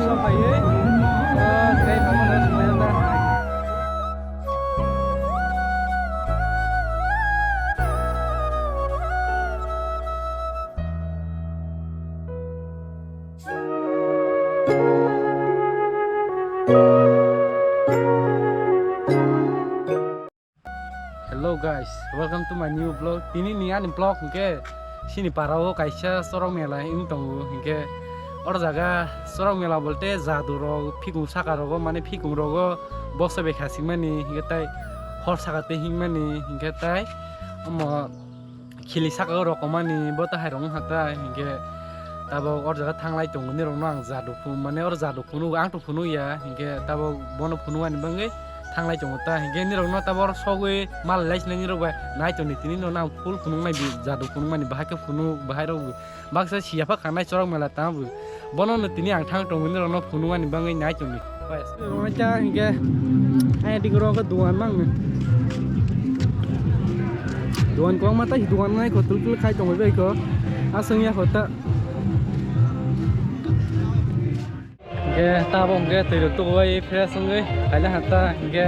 Hello guys, welcome to my new vlog. Ini nih ani vlog ke sini parao kaisa sorong mela ing tongu ke or jaga sorong mela bolte jadu ro phigung saka ro mane phigung ro bosa be khasi mani ke tai hor saka te hing mani ke tai amo khili saka ro ko mani bota hai rong hata ke tabo or jaga thanglai tongu ni rong nang jadu pu mane or jadu phunu ang tu phunu ya ke tabo bono phunu ani bangai थांलाय जंगता हिगे निरंग न ताबर सगै माल लाइसने निरंग बा नाय तो नितिनि न ना फुल फुनुं नाय जादु फुनुं मानि बाहाय के फुनु बाहाय रौ बाक्सा सियाफा खानाय चरक मेला ताबो बनो नितिनि आं थां दंग निरंग न फुनुं मानि बाङै नाय तो नि बस रंचा हिगे आय दिगरो को दुआन मांग दुआन को माता दुआन नाय को तुल खाय दंग बे को आसंगिया होता ke tabong ke tiru tu wai fresh ngai kala hata ke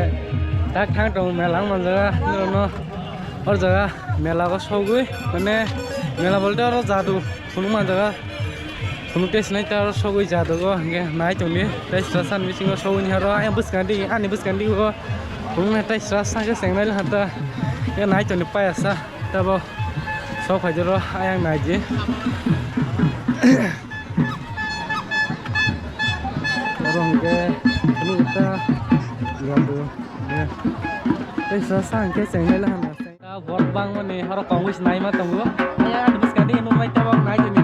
tak thang tong melang man jaga no or jaga mela ko sogui mane mela bolte aro jadu phunu man jaga phunu tes nai tar sogui jadu go ke nai tongni tai strasan misingo sogui ni haro ay buskandi ani buskandi go phunu na tai strasa ke sengnai hata ke nai tongni paisa tabo so phajoro ayang nai je orang ke ini kita lihat tuh ya serasa ke sengai lah na kita bor bang mana harus kongwis naik mah tunggu ya ada bus kadi nu mai tabang naik ini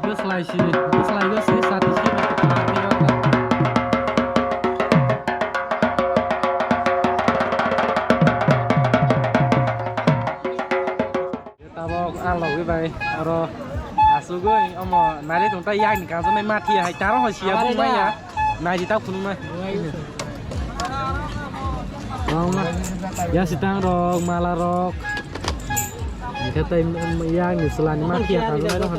bus lagi sih satu sih alo cái vậy, rồi số cái ông mà nãy đấy chúng ta yang thì càng số này mát thì hay cháo hỏi xìa không mấy à, này thì tao cũng mấy, không mà, ya si tang rok malah rok, kita yang ni selain mát thì càng số này đó hả?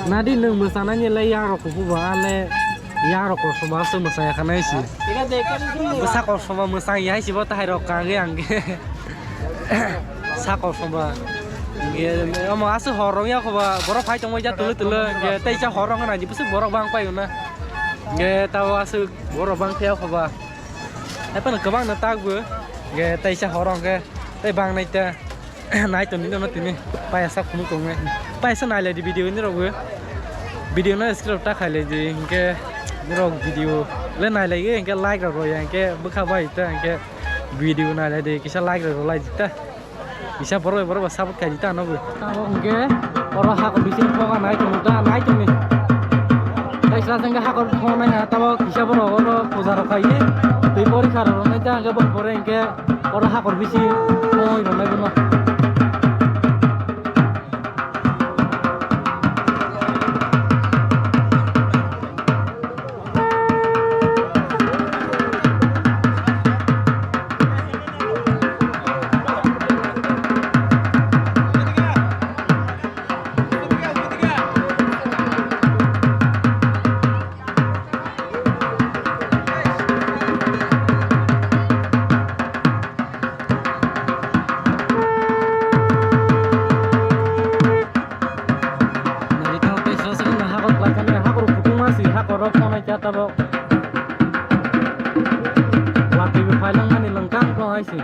Nadi nung besananya le yang rok kupu bangale, yang rok kosong sih mesaya karena sih, besar kosong mesang ya sih buat hai rok kagak sako somba ge amo asu horong ya ko ba borok phai tong ja tulu ge tei cha horong na ji busu borok bang pai na ge taw asu borok bang theo ko ba ai pa ka bang na tag bu ge tei cha horong ge tei bang nai ta nai to ni no tini pai sa khunu tong nge pai sa nai le di video ni ro bu video na script ta khai le ji ge ni ro video le nai le ge like ro ya ge bu kha bai ta ge video nai le de kisa like ro like ta bisa boro sabut kayak gitu anu bu. Oke, orang hak bisin pokan naik tuh nih. Tapi setelah tengah hak orang naik atau bisa boro pujar kayak, tapi bori karo naik jangan boro engke orang hak bisin, oh ini naik benar. Laki berfalang kan lengkang kok sih.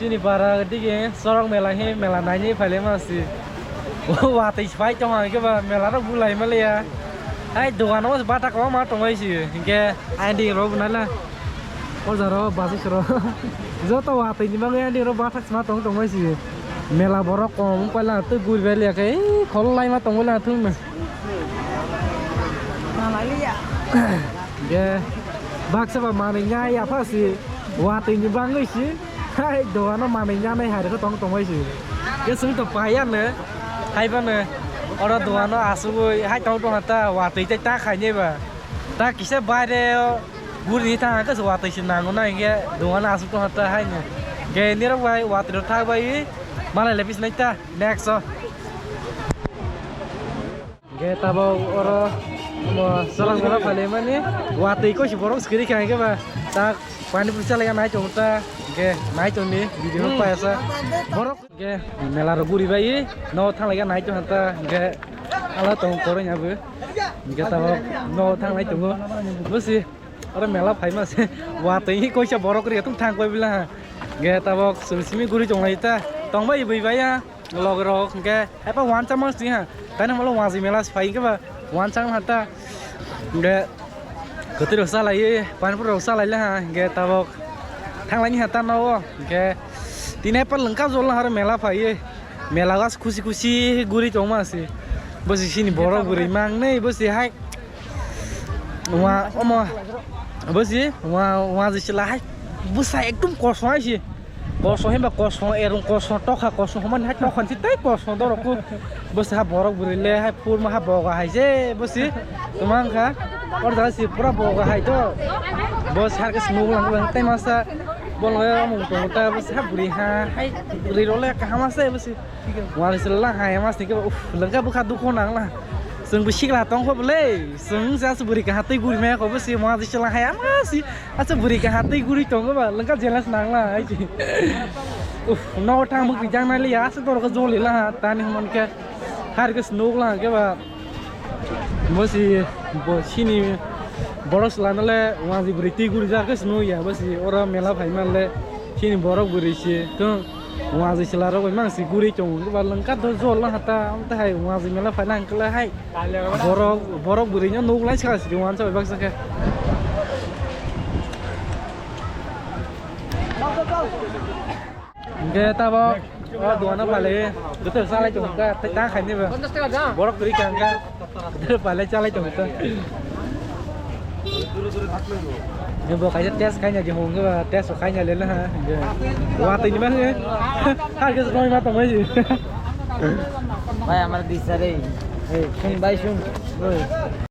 sini para dige sorong mela he mela nanya phale masih wah tai phai trong hàng cái bà mela nó vui mà lìa ai đồ nó ba ta có mà trong ấy gì cái ai đi rồi bên là ôi giờ đó bà sẽ rồi giờ tao wah tai nhưng mà ai đi rồi ba ta mà trong ấy gì mela borok còn phải là tôi vui về lìa cái khó lại mà trong ấy là thương mà lại đi ạ cái bác sẽ vào mà mình ngay à phát gì wah tai nhưng mà người gì hai đồ nó mà mình nhá này hai đứa có trong ấy gì cái súng tập bài ăn nữa hai bên này ở đó đồ nó asu hai trong ta wah tai chạy ta khai như vậy ta chỉ sẽ bài đây guri ni ta cái wah tai xin nàng này cái đồ nó asu trong ta hai này cái này nó bài wah tai ta bài malah lebih naik ta next so cái ta bảo ở mà selang selang phải mà nè wah tai có chỉ borong sekali cái mà ta pani percaya lagi naik chúng ta cái naik chúng đi video apa ya sa borok cái mela guri bayi no thang lagi naik chúng ta cái ala tong korong ya bu cái ta bảo no thang naik chúng bớt gì orang mela phải mà se wah tai có chỉ borok cái tung thang quay bila cái ta bảo sumi guri chúng này ta tong bayi bayi ya log rog cái apa wan cham sih ha karena malu wah si mela phải cái mà wan cham hata cái cứ được xa lại pan được xa lại là ha cái ta bảo thang lain hata no cái tin này pan lengkap rồi là harus mela phải mela gas kusi kusi guri trong mà sih bos di sini borok guri mang nih bos di hai wah oma bos di wah di sebelah hai bos saya ekdum kosong sih kosong hebat kosong erung kosong tok ha kosong man hai tok kan sih tapi kosong dorok ku bos ha borok guri le hai pur mah boga hai je bos di tumang ka orang sih pura boga hai to bos harga semua lang tapi masa boleh mau tunggu bos ha guri ha hai guri role ka masa bos wah sebelah hai mas nih lengkap bukan dukunang lah sung bersih lah tong kok boleh sung saya berikan hati guri meh kok bos mau di sebelah hai masih asa berikan hati guri tong kok lengkap jelas nang lah aja no tang mungkin jangan nali ya setor ke zoli lah tani mon ke harga snow lah ke ba bos sini boros lah nale wah di beriti guri jar ke snow ya bos orang mela hai malle sini borok guri sih tuh wah di selaro memang si guri cong itu lengkap tuh zol lah hata entah hai wah di mela hai nang kela hai borok gurinya nuk lain sekali sih wan coba bangsa ke cái ta bảo đồ nó phải lấy cứ từ xa lấy chồng ta thấy ta khai như vậy borok guri càng ka cứ phải lấy cha lấy chồng ta nhưng bộ cái test cái nhà chị Hùng cái test của cái nhà lên là ha qua tình mấy người hai cái nói mà tao mấy gì Vai amar di sare. Hey, kun bai shun.